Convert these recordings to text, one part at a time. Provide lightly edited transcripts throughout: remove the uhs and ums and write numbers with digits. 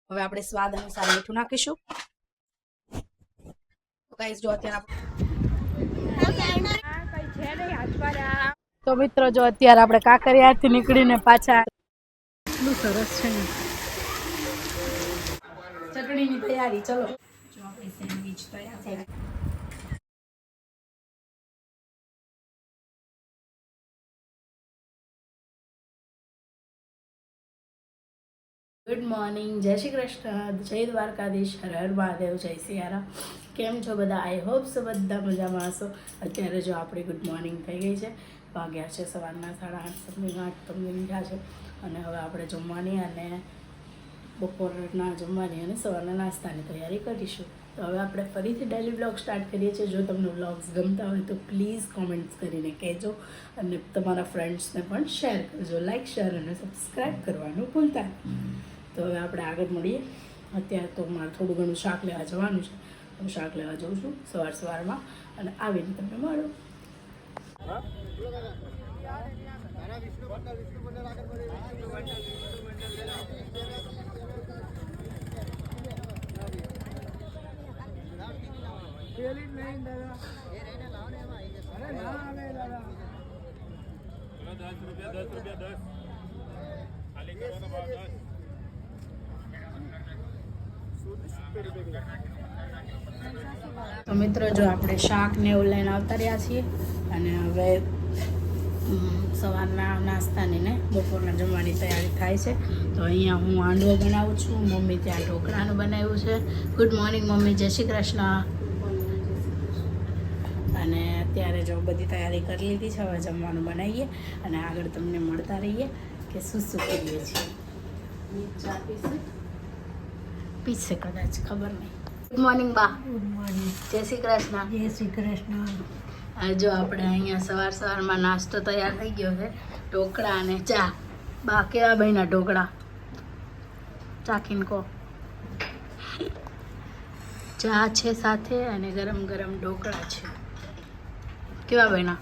હવે આપણે સ્વાદ અનુસાર મીઠું નાખીશું. તો ગાઈસ જો અત્યારે તો મિત્રો જો અત્યારે આપણે કાંકરિયાથી નીકળીને પાછા એટલું સરસ છે ને ચટણીની તૈયારી. ચલો જો આપણી સેન્ડવિચ તૈયાર થઈ. ગુડ મોર્નિંગ, જય શ્રી કૃષ્ણ, જય દ્વારકાધીશ, હર હર મહાદેવ, જય સિયારામ. કેમ છો બધા? આઈ હોપ સો બધા મજામાં હશો. અત્યારે જો આપણી ગુડ મોર્નિંગ થઈ ગઈ છે. વાગ્યા છે સવારના 8:30 સમથિંગ થયા છે. અને હવે આપણે જમવાની અને બપોરના જમવાની અને સવારના નાસ્તાની તૈયારી કરીશું. તો હવે આપણે ફરીથી ડેલી બ્લોગ સ્ટાર્ટ કરીએ છીએ. જો તમને બ્લોગ્સ ગમતા હોય તો પ્લીઝ કોમેન્ટ્સ કરીને કહેજો અને તમારા ફ્રેન્ડ્સને પણ શેર કરજો. લાઇક, શેર અને સબસ્ક્રાઈબ કરવાનું ભૂલતા નહીં. તો હવે આપણે આગળ મળીએ. અત્યારે તો મારે થોડું ઘણું શાક લેવા જવાનું છે. હું શાક લેવા જાઉં છું સવારમાં અને આવીને તમને મળું. તો મિત્રો જો આપણે શાક ને એવું લઈને આવતા રહ્યા છીએ અને હવે સવારના નાસ્તાની ને બપોરના જમવાની તૈયારી થાય છે. તો અહીંયા હું હાંડવો બનાવું છું. મમ્મી ત્યાં ઢોકળાનું બનાવ્યું છે. ગુડ મોર્નિંગ મમ્મી, જય શ્રી કૃષ્ણ. અને અત્યારે જો બધી તૈયારી કરી લીધી છે. હવે જમવાનું બનાવીએ અને આગળ તમને મળતા રહીએ કે શું કરીએ છીએ. પીછે કદાચ ખબર નહીં. ગુડ મોર્નિંગ બા. Good morning. જય શ્રી કૃષ્ણ. જય શ્રી કૃષ્ણ. જો આપણે અહીંયા સવારમાં નાસ્તો તૈયાર થઈ ગયો છે. ઢોકળા અને ચા. બા કેવા બન્યા ઢોકળા? ચાખીને કહો. ચા છે સાથે અને ગરમ ગરમ ઢોકળા છે. કેવા બન્યા?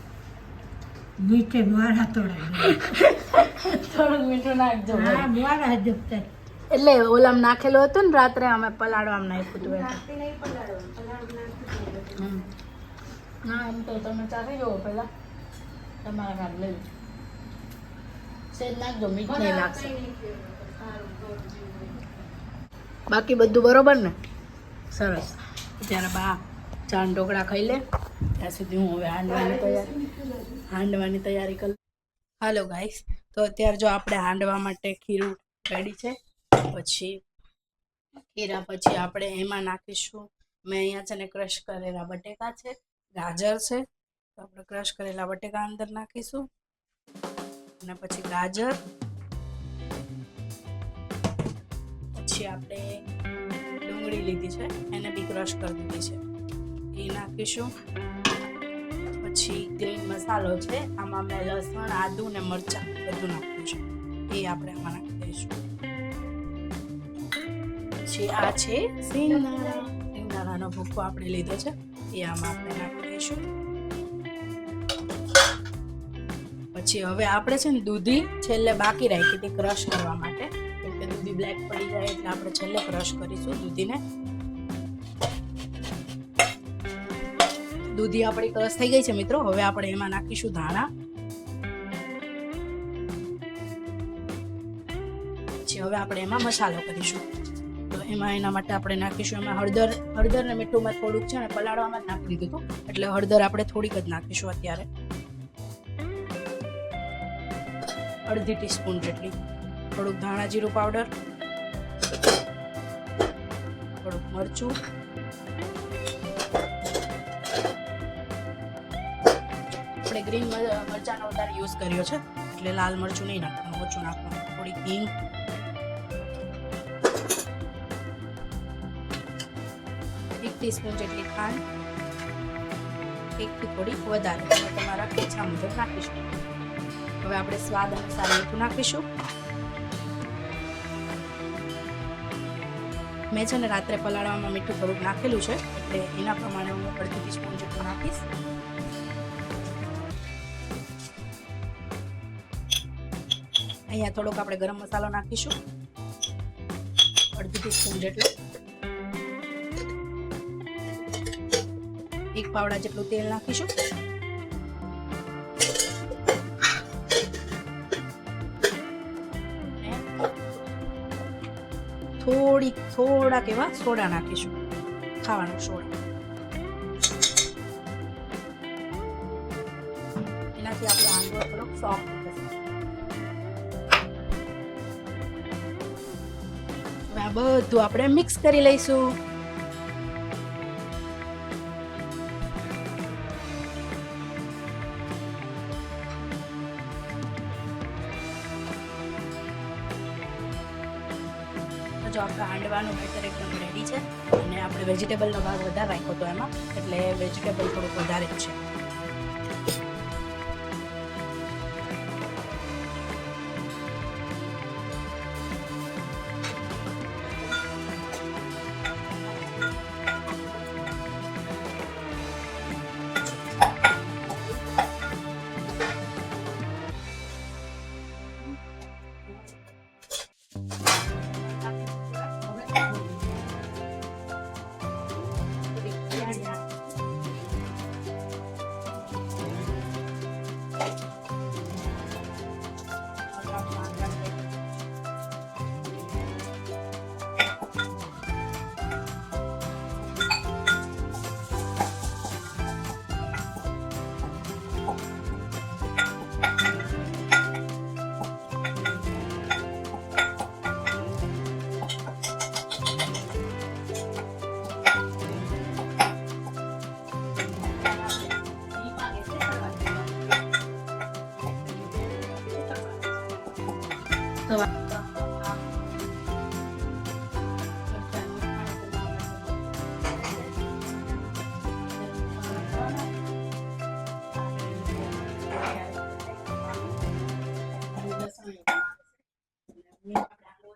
મીઠે મોડા તોડાય. થોડુંક મીઠું નાખજો. હા, મોડા જપતા. એટલે ઓલામ નાખેલું હતું ને રાત્રે, અમે પલાળવામાં નાખ્યું હતું. ના એમ તો તમે ચાખી જુઓ પહેલાં. તમારા ઘર લઈ સેજ નાખજો, મીઠ નહીં લાગશે. બાકી બધું બરોબર ને? સરસ. ત્યારે બા ચાંદ ઢોકળા ખાઈ લે ત્યાં સુધી હું હવે હાંડવાની તૈયારી કરું. હાલો ગાઈસ, તો અત્યારે જો આપણે હાંડવા માટે ખીરું રેડી છે. પછી ખીરા પછી આપણે એમાં નાખીશું. મેં અહીંયા છે ને ક્રશ કરેલા બટેકા છે, ગાજર છે. તો આપણે ક્રશ કરેલા બટેકા અંદર નાખીશું અને પછી ગાજર, પછી આપણે ડુંગળી લીધી છે એને બી ક્રશ કરી દીધી છે એ નાખીશું. પછી ગ્રીન મસાલો છે, આમાં મેં લસણ, આદુ ને મરચાં બધું નાખ્યું છે એ આપણે આમાં નાખી દઈશું. પછી આ છે સિંગદાણાનો ભૂકો આપણે લીધો છે એ આમાં આપણે નાખી દઈશું. પછી હવે આપણે છે ને દૂધી છેલ્લે બાકી રાખી હતી ક્રશ કરવા માટે, કેમ કે દૂધી બ્લેક પડી જાય એટલે આપણે છેલ્લે ક્રશ કરીશું દૂધીને. દૂધી આપણી ક્રશ થઈ ગઈ છે મિત્રો. હવે આપણે એમાં નાખીશું ધાણા. પછી હવે આપણે એમાં મસાલો કરીશું. તો એમાં એના માટે આપણે નાખીશું એમાં હળદર ને મીઠું મેં થોડુંક છે ને પલાળવામાં જ નાખી દીધું હતું, એટલે હળદર આપણે થોડીક જ નાખીશું અત્યારે, અડધી ટીસ્પૂન જેટલી. થોડુંક ધાણા જીરું પાવડર, થોડુંક મરચું, આપણે ગ્રીન મરચાંનો વધારે યુઝ કર્યો છે એટલે લાલ મરચું નહીં નાખવાનું, ઓછું નાખવાનું. થોડી હિંગ, 1 ટીસ્પૂન જેટલી ખાંડ, 1 થી થોડી વધારે, તમે તમારા ઈચ્છા મુજબ નાખીશું. હવે આપણે સ્વાદ અનુસાર મીઠું નાખીશું. મેં છે ને રાત્રે પલાળવામાં મીઠું થોડુંક નાખેલું છે એટલે એના પ્રમાણે હું 1/2 ટીસ્પૂન જેટલું નાખીશ. અહીંયા થોડોક આપણે ગરમ મસાલો નાખીશું. અડધી ટીસ્પૂન જેટલો, 1 પાવડા જેટલું તેલ નાખીશું. થોડાક એવા સોડા નાખીશું, ખાવાનો સોડા. એનાથી આપણો હાંડવો થોડોક સોફ્ટ થશે. હવે આ બધું આપણે મિક્સ કરી લઈશું. જો આપણા હાંડવાનું બેટર એકદમ રેડી છે અને આપણે વેજીટેબલનો ભાગ વધારે રાખ્યો હતો એમાં, એટલે વેજીટેબલ થોડુંક વધારે જ છે.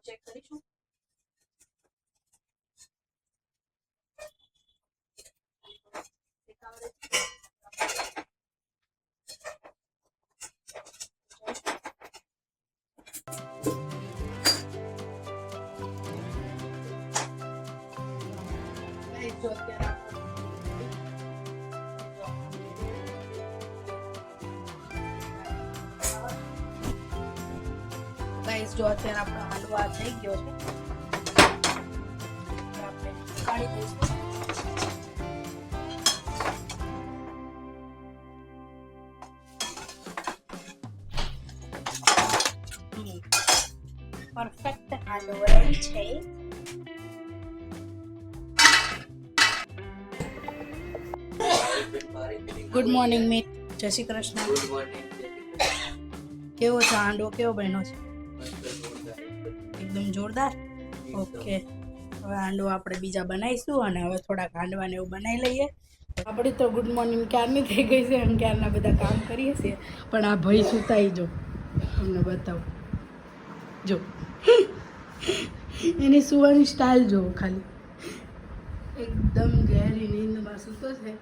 ચેક કરીશું. ગાઈસ જો અત્યારે આપણો હાંડવો આ થઈ ગયો છે, આપણે કાઢી દઈશું. પરફેક્ટ હાંડવો રેડી છે. ગુડ મોર્નિંગ મિત, જય શ્રી કૃષ્ણ. Good morning. કેવો છે હાંડવો, કેવો બન્યો છે? એકદમ જોરદાર. ઓકે, હવે હાંડવો આપણે બીજા બનાવીશું અને હવે થોડાક હાંડવાને એવું બનાવી લઈએ. આપણે તો ગુડ મોર્નિંગ ક્યારની થઈ ગઈ છે, એમ ક્યારના બધા કામ કરીએ છીએ, પણ આ ભાઈ સુતાઈ જો તમને બતાવું. જો એની સુવાની સ્ટાઇલ જો ખાલી, એકદમ ગહેરી નીંદમાં સૂતો છે,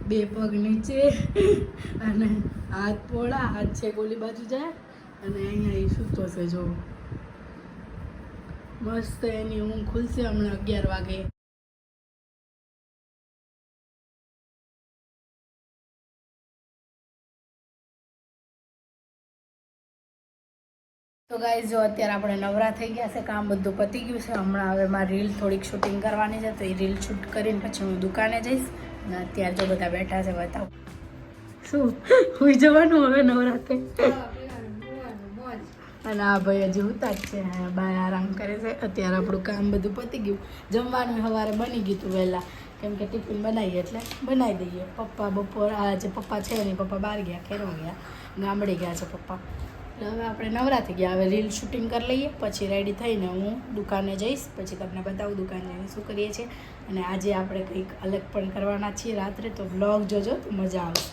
2 પગ નીચે અને હાથ પોળા, હાથ છે ગોલી બાજુ જાય અને અહીંયા એ સૂતો છે. જો મસ્ત એની ઊંઘ ખુલશે હમણાં 11 વાગે. તો ગાઈઝ જો અત્યારે આપણે નવરા થઈ ગયા છે, કામ બધું પતી ગયું છે. હમણાં હવે મારી રીલ થોડીક શૂટિંગ કરવાની છે, તો એ રીલ શૂટ કરીને પછી હું દુકાને જઈશ. અને અત્યારે જો બધા બેઠા છે, બતાવું શું હોઈ જવાનું હવે નવરા થઈ. અને આ ભાઈ હજી ઉતા જ છે, બાય આરામ કરે છે. અત્યારે આપણું કામ બધું પતી ગયું. જમવાનું સવારે બની ગયું હતું વહેલા, કેમ કે ટિફિન બનાવીએ એટલે બનાવી દઈએ. પપ્પા બપોર આજે પપ્પા છે નહીં, પપ્પા બહાર ગયા, ખેરવા ગયા, ગામડે ગયા છે પપ્પા. એટલે હવે આપણે નવરા થઈ ગયા. હવે રીલ શૂટિંગ કરી લઈએ, પછી રેડી થઈને હું દુકાને જઈશ, પછી તમને બતાવું દુકાને જઈને શું કરીએ છીએ. અને આજે આપણે કંઈક અલગ પણ કરવાના છીએ રાત્રે, તો વ્લોગ જોજો તો મજા આવશે.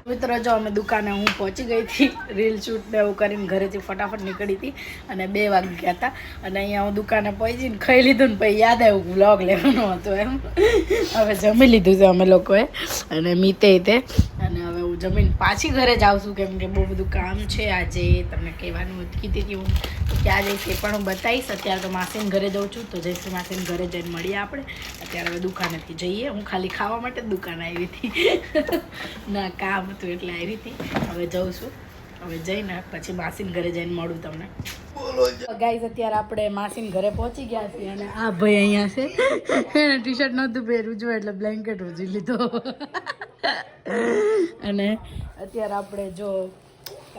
મિત્રો જો અમે દુકાને હું પહોંચી ગઈ હતી, રીલ શૂટ ને એવું કરીને ઘરેથી ફટાફટ નીકળી હતી અને 2 વાગી ગયા હતા. અને અહીંયા હું દુકાને પહોંચીને ખાઈ લીધું ને પછી યાદ આવ્યું વ્લોગ લેવાનો હતો એમ. હવે જમી લીધું છે અમે લોકોએ અને મીતે તે, અને હવે હું જમીન પાછી ઘરે જાઉં છું, કેમ કે બહુ બધું કામ છે આજે. તમને કહેવાનું કીધી હતી હું તો ક્યાં જઈશ એ પણ હું બતાવીશ. અત્યારે તો માસીને ઘરે જઉં છું, તો જયશ્રી માસીને ઘરે જઈને મળીએ આપણે. અત્યારે હવે દુકાનેથી જઈએ. હું ખાલી ખાવા માટે જ દુકાન આવી હતી ના કામ હતું એટલે આવી હતી. હવે જઉં છું, હવે જઈને પછી માસીને ઘરે જઈને મળું તમને. ગાઈઝ અત્યારે આપણે માસીને ઘરે પહોંચી ગયા છીએ અને આ ભાઈ અહીંયા છે. એને ટી શર્ટ નહોતું પહેર્યું જો એટલે બ્લેન્કેટ ઉજી લીધો. અને અત્યારે આપણે જો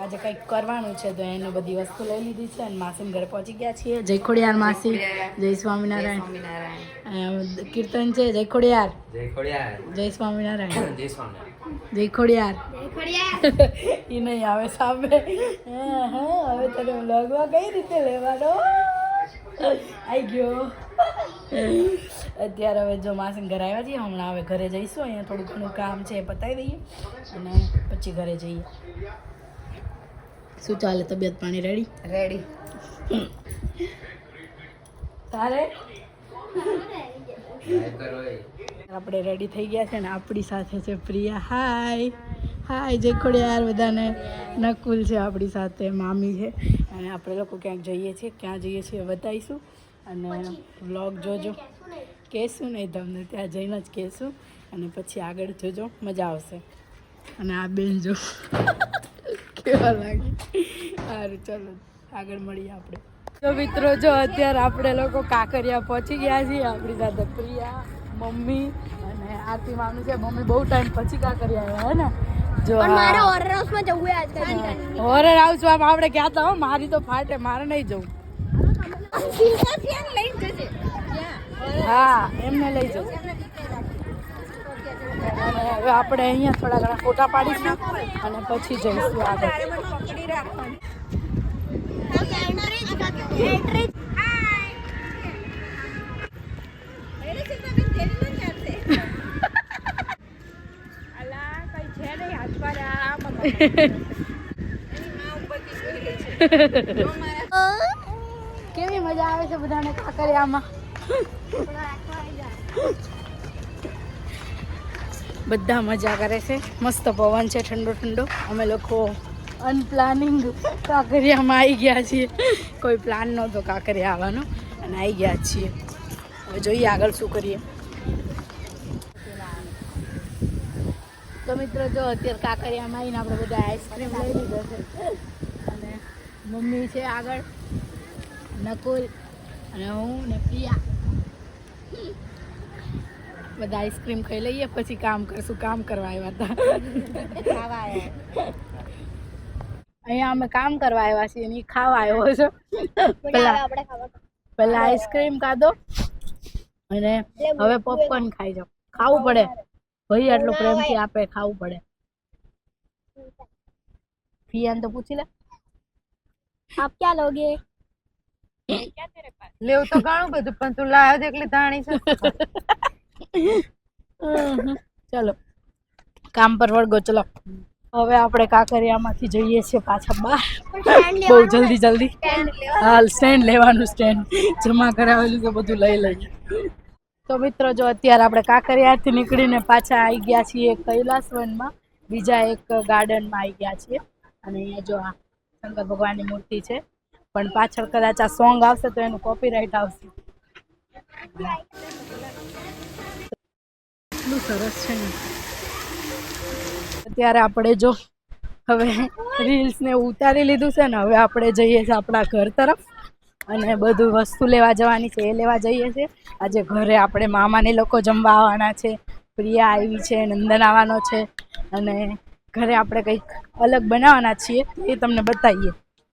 આજે કંઈક કરવાનું છે તો એને બધી વસ્તુ લઈ લીધી છે અને માસીને ઘરે પહોંચી ગયા છીએ. જય ખોડિયાર માસી, જય સ્વામિનારાયણ. કીર્તન છે જય ખોડિયાર, જય સ્વામિનારાયણ, જય ખોડિયાર. એ નહીં આવે સામે. હવે તને વ્લોગમાં કઈ રીતે લેવાનો આવી ગયો. અત્યારે હવે જો માસીને ઘરે આવ્યા છીએ. હમણાં હવે ઘરે જઈશું. અહીંયા થોડું ઘણું કામ છે એ પતાવી દઈએ અને પછી ઘરે જઈએ. શું ચાલે, તબિયત પાણી રેડી? તારે આપણે રેડી થઈ ગયા છે ને આપણી સાથે છે પ્રિયા. હાય હાય, જય ખોડિયાર બધાને. નકુલ છે આપણી સાથે, મામી છે. અને આપણે લોકો ક્યાંક જઈએ છીએ, ક્યાં જઈએ છીએ બતાવીશું અને વ્લોગ જોજો. કહેશું નહીં તમને, ત્યાં જઈને જ કહેશું અને પછી આગળ જોજો, મજા આવશે. અને આ બેન જો કેવા લાગે. સારું ચાલો આગળ મળીએ આપણે. તો મિત્રો જો અત્યારે આપણે લોકો કાંકરિયા પહોંચી ગયા છીએ. આપણી સાથે પ્રિયા, મમ્મી અને આરતી માનું છે. મમ્મી બહુ ટાઈમ પછી કાંકરિયા આવ્યા હે ને. જો મારે હોરર હાઉસમાં જવું છે આજકાલ. હોરર હાઉસમાં આપણે ગયા હતા. મારી તો ફાટે, મારે નહીં જવું. હા એમને લઈ જવું. હવે આપણે અહીંયા થોડા ઘણા ફોટા પાડીશું અને પછી જઈશું આગળ. કેવી મજા આવે છે બધાને કાંકરિયામાં. બધા મજા કરે છે. મસ્ત પવન છે, ઠંડો ઠંડો. અમે લોકો અનપ્લાનિંગ કાંકરિયામાં આવી ગયા છીએ. કોઈ પ્લાન નહોતો કાંકરિયા આવવાનો અને આવી ગયા છીએ. હવે જોઈએ આગળ શું કરીએ. તો મિત્રો જો અત્યારે કાંકરિયામાં આવીને આપણે બધા આઈસ્ક્રીમ લઈ લીધો છે અને મમ્મી છે આગળ, નકુલ અને હું ને પ્રિયા. બધા આઈસ્ક્રીમ ખાઈ લઈએ પછી કામ કરશું. કામ કરવા આવ્યા હતા. અહીંયા અમે કામ કરવા આવ્યા છીએ અને ખાવા આવ્યો છે. પેલા આઈસ્ક્રીમ ખાધો અને હવે પોપકોર્ન ખાઈ જાઓ. ખાવું પડે ભાઈ, આટલો પ્રેમથી આપે, ખાવું પડે. ફિયાન તો પૂછી લે. આપ ક્યાં લોગે? લેવું તો ઘણું બધું પણ તું લાવ્યો છે એટલે ધાણી છે. ચલો કામ પર વળગો. ચલો હવે આપણે કાંકરિયામાંથી જઈએ છીએ પાછા બહાર. બહુ જલ્દી. હાલ સ્ટેન્ડ લેવાનું, સ્ટેન્ડ જમા કરાવેલું તો બધું લઈ લઈએ. તો મિત્રો જો અત્યારે આપણે કાંકરિયાથી નીકળીને પાછા આવી ગયા છીએ કૈલાસવનમાં. બીજા એક ગાર્ડનમાં આવી ગયા છીએ અને અહીંયા જો આ શંકર ભગવાનની મૂર્તિ છે. પણ પાછળ કદાચ આ સોંગ આવશે તો એનું કોપીરાઇટ આવશે. એટલું સરસ છે ને. અત્યારે આપણે જો હવે રીલ્સ ને ઉતારી લીધું છે ને, હવે આપણે જઈએ છીએ આપણા ઘર તરફ અને બધું વસ્તુ લેવા જવાની છે એ લેવા જઈએ છીએ. આજે ઘરે આપણે મામાને લોકો જમવા આવવાના છે. પ્રિયા આવી છે, નંદન આવવાનો છે અને ઘરે આપણે કંઈક અલગ બનાવવાના છીએ એ તમને બતાવીએ.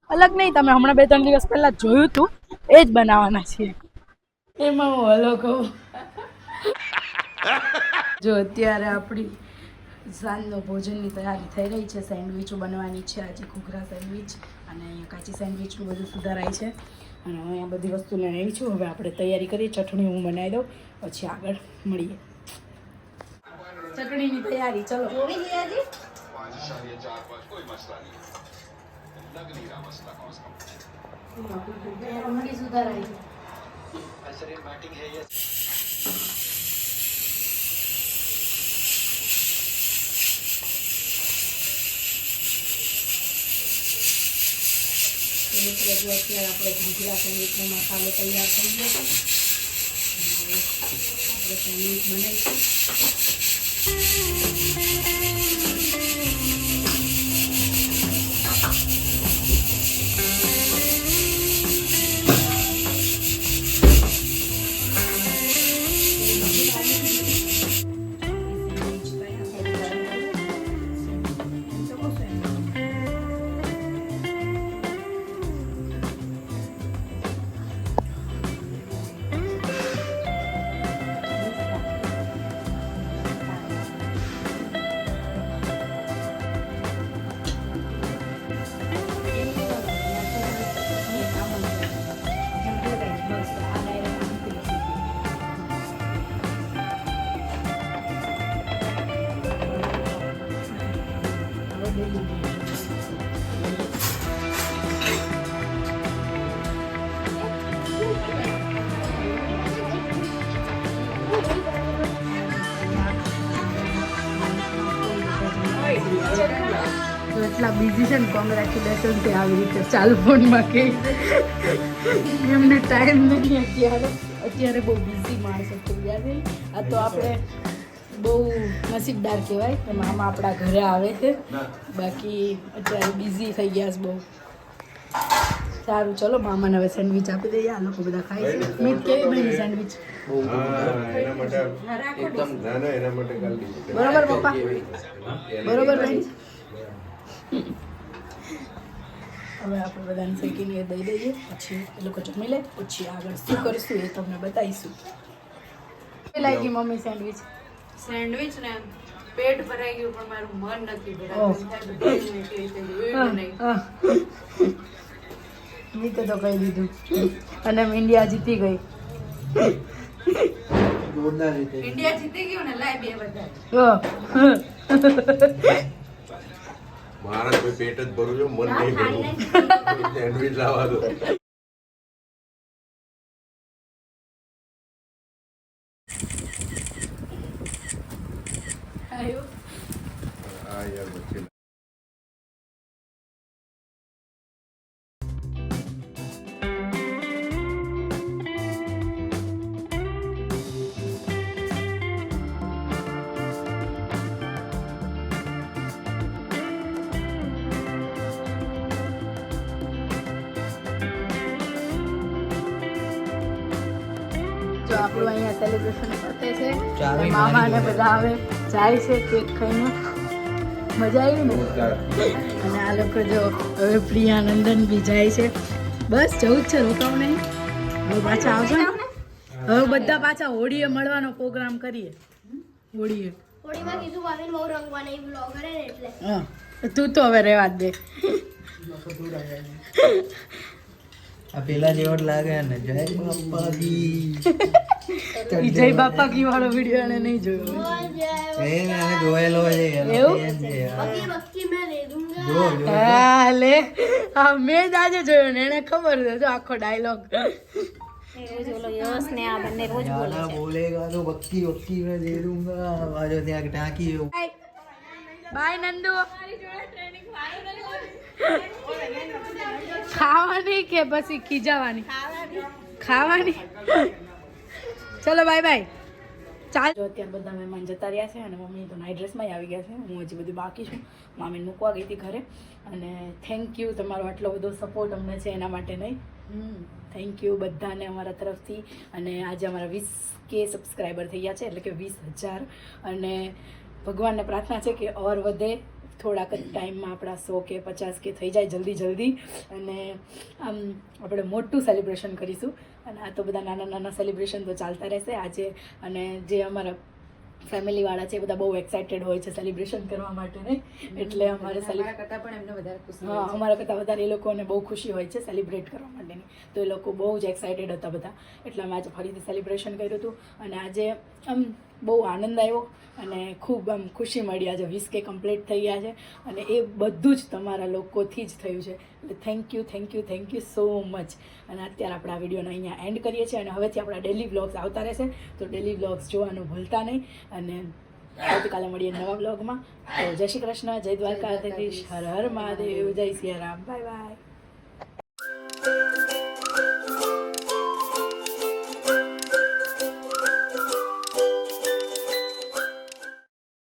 અલગ નહીં, તમે હમણાં 2-3 દિવસ પહેલાં જોયું હતું એ જ બનાવવાના છીએ. એમાં હું હલો કહું. જો અત્યારે આપણી સાંજનો ભોજનની તૈયારી થઈ રહી છે. સેન્ડવિચો બનવાની છે આજે, ઘૂઘરા સેન્ડવિચ અને અહીંયા કાચી સેન્ડવિચનું બધું સુધારાય છે અને અહીંયા બધી વસ્તુ લઈને આવી છું. હવે આપણે તૈયારી કરીએ. ચટણી હું બનાવી દઉં પછી આગળ મળીએ. ચટણીની તૈયારી ચલો. સુધારાય મિત્રો જો અત્યારે આપણે ભૂજરા સેન્ડવિચનો મસાલો તૈયાર થઈ ગયો છે. અને હવે આપણે સેન્ડવિચ બનાવીશું. તો એટલા બિઝી છે ને, કોંગ્રેચ્યુલેશન તે આવી રીતે ચાલુ ફોનમાં કે એમને ટાઈમ નથી અત્યારે બહુ બિઝી માણસો થઈ ગયા છે. આ તો આપણે બહુ નસીબદાર કહેવાય કે મામા આપણા ઘરે આવે છે, બાકી અત્યારે બિઝી થઈ ગયા છે બહુ. સારું, ચલો મામાને હવે સેન્ડવિચ આપી દઈએ. આ લોકો બધા ખાય છે. મીત કેવી બની સેન્ડવિચ? બરોબર પપ્પા? બરોબર બની? હવે આપણે બધાને શેકીને દઈ દઈએ, પછી એ લોકો જમી લે, પછી આગળ શું કરીશું એ તમને બતાવીશું. કેવી લાગી મમ્મી સેન્ડવિચ? સેન્ડવિચ ને પેટ ભરાઈ ગયું પણ મારું મન નથી ભરાયું. મેં તો કહી દીધું. અને ઇન્ડિયા જીતી ગઈ. ઇન્ડિયા જીતી ગયું ને, લાય બે બધા. મારા કોઈ પેટ જ ભરું છું, મન નહીં ભરવું. સેન્ડવિચ લાવવા દો. આવ્યો હા યાર વચ્ચે જો આપણું અહીંયા સેલિબ્રેશન પતે છે, મામા ને બધા આવે જાય છે કેક ખાઈને. મજા આવી ને? અને આ લોકો જો હવે પ્રિયા નંદન બી જાય છે. બસ જવું જ છે, રોકાવ નહીં. હવે પાછા આવશો ને? હવે બધા પાછા હોળીએ મળવાનો પ્રોગ્રામ કરીએ. હોળીએ હોળીમાં કીધું ભાભીને બહુ રંગવાના એ બ્લોગ કરે ને એટલે. હા, તું તો હવે રહેવા જ દે. આ પેલા જેવો જ લાગે ને, જય બાપા કી. ઈ જય બાપા કી વાળો વિડીયો એને નહીં જોયો. એ મેં જોયેલો છે. એવું? બક્કી બક્કી મેં દે દૂંગા. જો હા લે, હા મેં જ આજે જોયો ને, એને ખબર છે જો આખો ડાયલોગ. ज्यादा बोलेगा तो बक्की बक्की मैं दे दूंगा. आजो ત્યાં ટાંકી બાય નંદુ. ખાવાની કે પછી ખીજાવાની? ખાવાની. ચલો બાય બાય. ચાલ. જો અત્યારે બધા મહેમાન જતા રહ્યા છે અને મમ્મી તો નાઇટ ડ્રેસમાં આવી ગયા છે. હું હજી બધી બાકી છું. મામીને મૂકવા ગઈ હતી ઘરે. અને થેન્ક યુ, તમારો આટલો બધો સપોર્ટ અમને છે એના માટે નહીં. થેન્ક યુ બધાને અમારા તરફથી. અને આજે અમારા 20K સબસ્ક્રાઈબર થઈ ગયા છે, એટલે કે 20,000. અને ભગવાનને પ્રાર્થના છે કે ઓર વધે, થોડાક જ ટાઈમમાં આપણા 100K 50K થઈ જાય જલ્દી. અને આમ આપણે મોટું સેલિબ્રેશન કરીશું. અને આ તો બધા નાના નાના સેલિબ્રેશન તો ચાલતા રહેશે આજે. અને જે અમારા ફેમિલીવાળા છે એ બધા બહુ એક્સાઇટેડ હોય છે સેલિબ્રેશન કરવા માટે નહીં, એટલે અમારે કરતા પણ એમને વધારે ખુશી હા, અમારા કરતાં વધારે એ લોકોને બહુ ખુશી હોય છે સેલિબ્રેટ કરવા માટેની. તો એ લોકો બહુ જ એક્સાઇટેડ હતા બધા, એટલે અમે આજે ફરીથી સેલિબ્રેશન કર્યું હતું. અને આજે આમ બહુ આનંદ આવ્યો અને ખૂબ આમ ખુશી મળી. આજે 20K કમ્પ્લીટ થઈ ગયા છે અને એ બધું જ તમારા લોકોથી જ થયું છે. એટલે થેન્ક યુ સો મચ. અને અત્યારે આપણે આ વિડીયોને અહીંયા એન્ડ કરીએ છીએ. અને હવેથી આપણા ડેલી વ્લોગ્સ આવતા રહેશે, તો ડેલી વ્લોગ્સ જોવાનું ભૂલતા નહીં. અને આવતીકાલે મળીએ નવા વ્લોગમાં. તો જય શ્રી કૃષ્ણ, જય દ્વારકાધીશ, હર હર મહાદેવ, જય સિયારામ, બાય બાય.